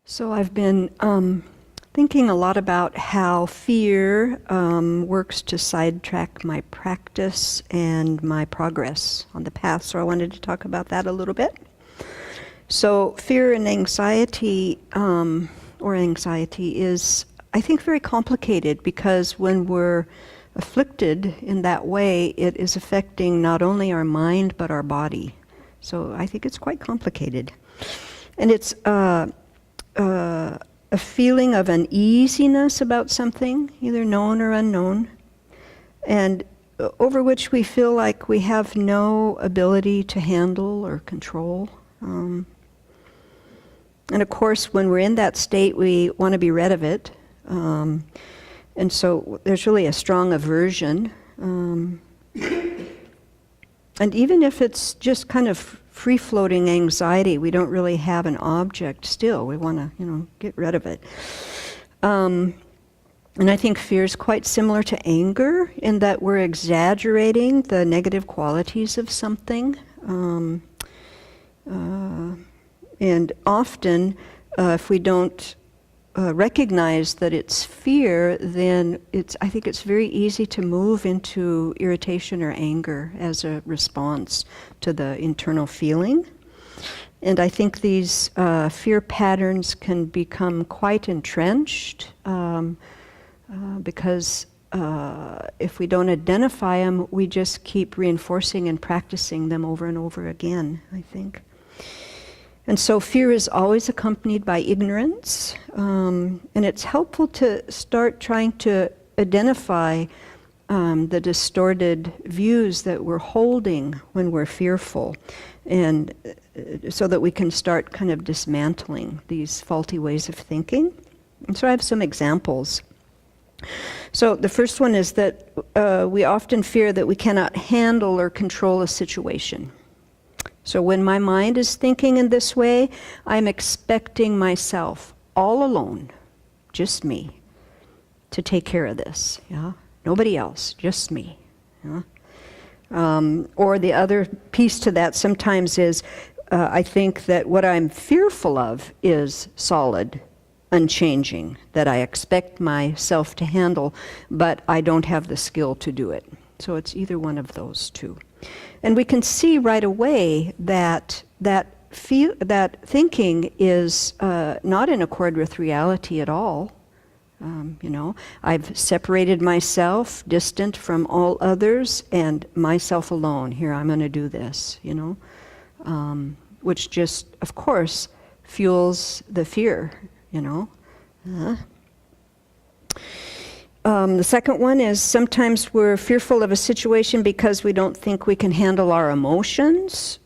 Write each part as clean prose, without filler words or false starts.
So I've been thinking a lot about how fear works to sidetrack my practice and my progress on the path. So I wanted to talk about that a little bit. So fear and anxiety, is, I think, very complicated because when we're afflicted in that way, it is affecting not only our mind but our body. So I think it's quite complicated. And it's a feeling of uneasiness about something, either known or unknown, and over which we feel like we have no ability to handle or control. And of course, when we're in that state, we want to be rid of it. And so there's really a strong aversion. And even if it's just kind of free-floating anxiety, we don't really have an object still. We want to, get rid of it. And I think fear is quite similar to anger in that we're exaggerating the negative qualities of something. And often, if we don't recognize that it's fear, then I think it's very easy to move into irritation or anger as a response to the internal feeling. And I think these fear patterns can become quite entrenched because if we don't identify them, we just keep reinforcing and practicing them over and over again, I think. And so fear is always accompanied by ignorance, and it's helpful to start trying to identify the distorted views that we're holding when we're fearful, and so that we can start kind of dismantling these faulty ways of thinking. And so I have some examples. So the first one is that we often fear that we cannot handle or control a situation. So when my mind is thinking in this way, I'm expecting myself all alone, just me, to take care of this. Yeah, nobody else, just me. Yeah? Or the other piece to that sometimes is I think that what I'm fearful of is solid, unchanging, that I expect myself to handle, but I don't have the skill to do it. So it's either one of those two. And we can see right away that thinking is not in accord with reality at all. I've separated myself, distant from all others, and myself alone. Here, I'm going to do this, which just, of course, fuels the fear, The second one is sometimes we're fearful of a situation because we don't think we can handle our emotions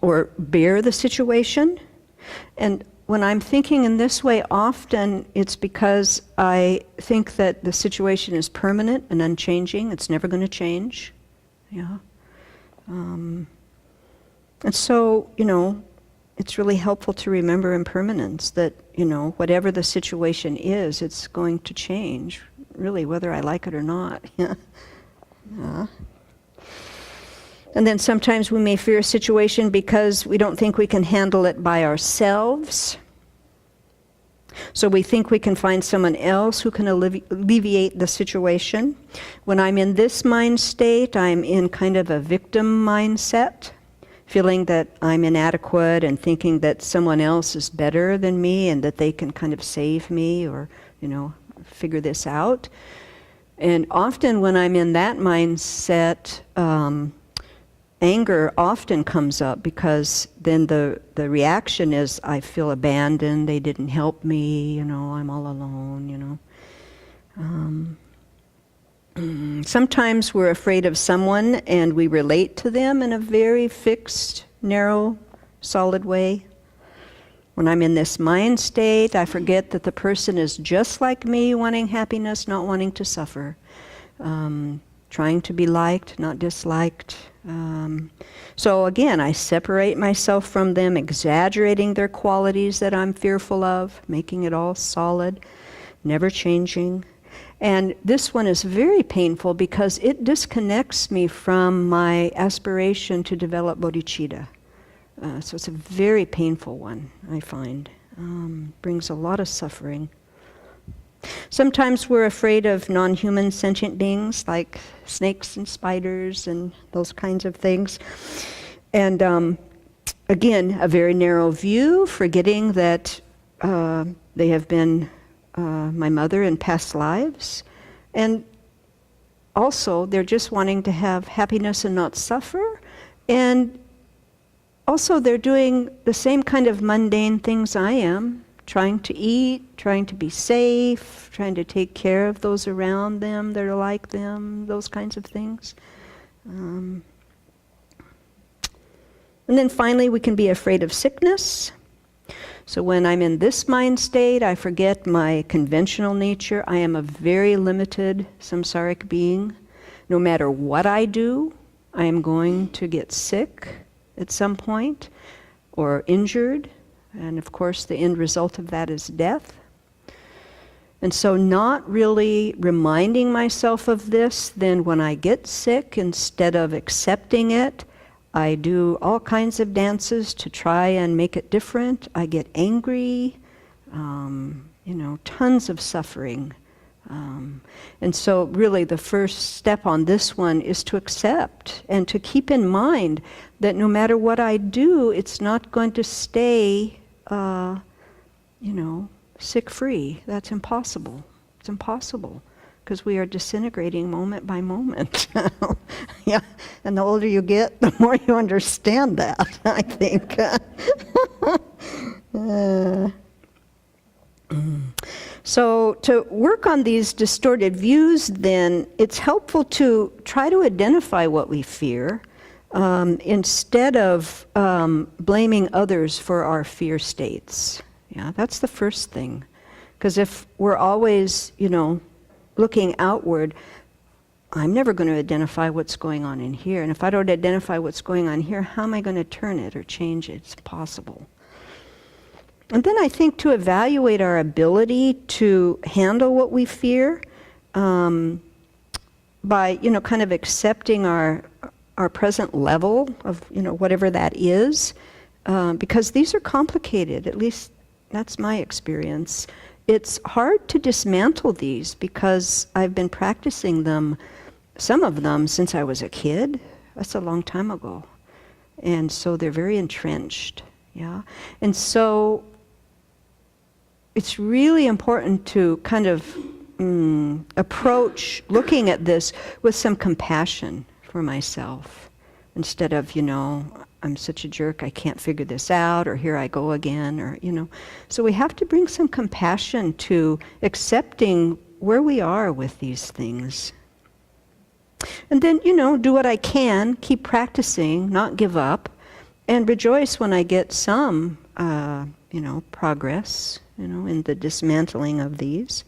or bear the situation. And when I'm thinking in this way, often it's because I think that the situation is permanent and unchanging. It's never going to change. Yeah. And so, it's really helpful to remember impermanence, that, whatever the situation is, it's going to change, really, whether I like it or not. Yeah. And then sometimes we may fear a situation because we don't think we can handle it by ourselves. So we think we can find someone else who can alleviate the situation. When I'm in this mind state, I'm in kind of a victim mindset, feeling that I'm inadequate and thinking that someone else is better than me and that they can kind of save me or, figure this out. And often when I'm in that mindset, anger often comes up because then the reaction is I feel abandoned, they didn't help me, I'm all alone, Sometimes we're afraid of someone and we relate to them in a very fixed, narrow, solid way. When I'm in this mind state, I forget that the person is just like me, wanting happiness, not wanting to suffer, trying to be liked, not disliked. So again, I separate myself from them, exaggerating their qualities that I'm fearful of, making it all solid, never changing. And this one is very painful because it disconnects me from my aspiration to develop bodhicitta. So it's a very painful one, I find. Brings a lot of suffering. Sometimes we're afraid of non-human sentient beings like snakes and spiders and those kinds of things. And again, a very narrow view, forgetting that they have been my mother in past lives. And also, they're just wanting to have happiness and not suffer. And also, they're doing the same kind of mundane things I am, trying to eat, trying to be safe, trying to take care of those around them that are like them, those kinds of things. And then finally, we can be afraid of sickness. So when I'm in this mind state, I forget my conventional nature. I am a very limited samsaric being. No matter what I do, I am going to get sick at some point or injured. And of course, the end result of that is death. And so not really reminding myself of this, then when I get sick, instead of accepting it, I do all kinds of dances to try and make it different. I get angry, tons of suffering. And so really the first step on this one is to accept and to keep in mind that no matter what I do, it's not going to stay, sick-free. That's impossible. It's impossible. Because we are disintegrating moment by moment. Yeah, and the older you get, the more you understand that, I think. So to work on these distorted views, then, it's helpful to try to identify what we fear instead of blaming others for our fear states. Yeah, that's the first thing. Because if we're always, looking outward, I'm never going to identify what's going on in here. And if I don't identify what's going on here, how am I going to turn it or change it? It's impossible. And then I think to evaluate our ability to handle what we fear by, kind of accepting our present level of, whatever that is, because these are complicated, at least that's my experience. It's hard to dismantle these because I've been practicing them, some of them, since I was a kid. That's a long time ago. And so they're very entrenched, yeah? And so it's really important to kind of approach looking at this with some compassion for myself, instead of, I'm such a jerk, I can't figure this out, or here I go again, or, So we have to bring some compassion to accepting where we are with these things. And then, do what I can, keep practicing, not give up, and rejoice when I get some, progress, in the dismantling of these.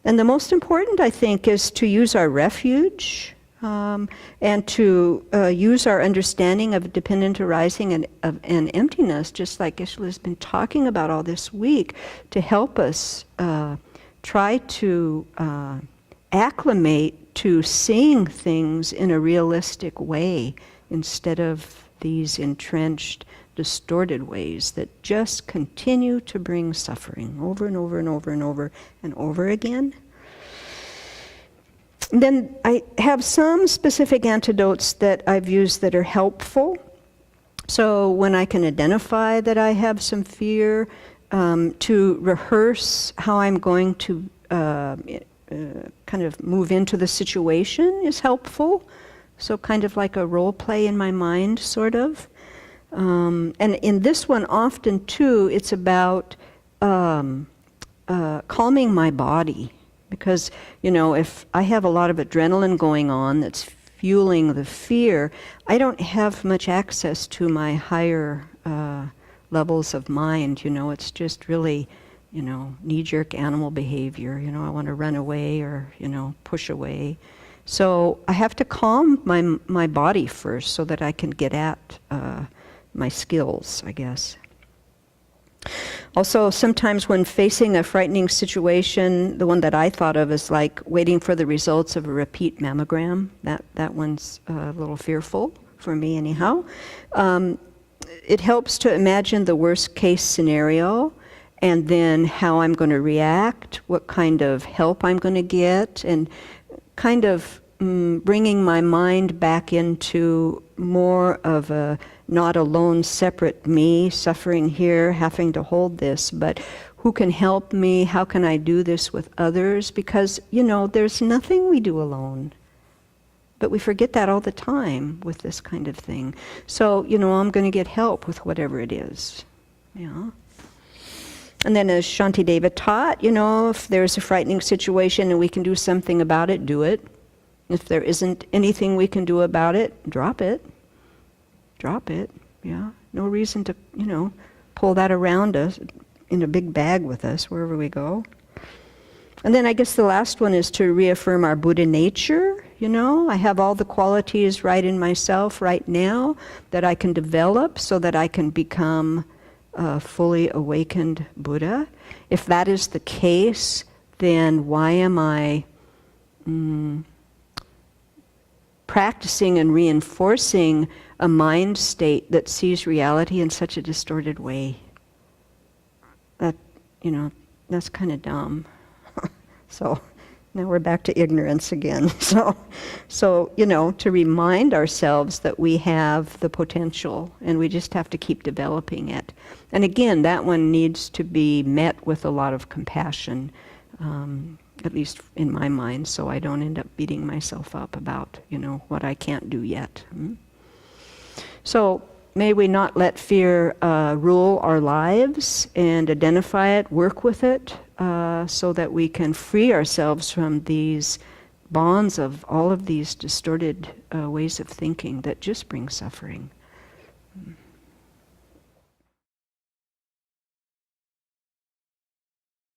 And the most important, I think, is to use our refuge, and to use our understanding of dependent arising and emptiness, just like Ishla has been talking about all this week, to help us try to acclimate to seeing things in a realistic way instead of these entrenched, distorted ways that just continue to bring suffering over and over and over and over and over again. Then I have some specific antidotes that I've used that are helpful. So when I can identify that I have some fear, to rehearse how I'm going to kind of move into the situation is helpful. So kind of like a role play in my mind, sort of. And in this one, often too, it's about calming my body. Because, if I have a lot of adrenaline going on that's fueling the fear, I don't have much access to my higher levels of mind. It's just really, knee-jerk animal behavior. I want to run away or, push away. So I have to calm my body first so that I can get at my skills, I guess. Also, sometimes when facing a frightening situation, the one that I thought of is like waiting for the results of a repeat mammogram. That one's a little fearful for me anyhow. it helps to imagine the worst case scenario and then how I'm going to react, what kind of help I'm going to get, and kind of bringing my mind back into more of a not alone, separate me, suffering here, having to hold this, but who can help me? How can I do this with others? Because, there's nothing we do alone. But we forget that all the time with this kind of thing. So, I'm going to get help with whatever it is. Yeah. And then as Shantideva taught, if there's a frightening situation and we can do something about it, do it. If there isn't anything we can do about it, drop it. Drop it. Yeah. No reason to, pull that around us in a big bag with us wherever we go. And then I guess the last one is to reaffirm our Buddha nature. I have all the qualities right in myself right now that I can develop so that I can become a fully awakened Buddha. If that is the case, then why am I practicing and reinforcing a mind state that sees reality in such a distorted way? That, that's kind of dumb. So now we're back to ignorance again. So, to remind ourselves that we have the potential and we just have to keep developing it. And again, that one needs to be met with a lot of compassion, at least in my mind, so I don't end up beating myself up about, what I can't do yet. So may we not let fear rule our lives and identify it, work with it, so that we can free ourselves from these bonds of all of these distorted ways of thinking that just bring suffering.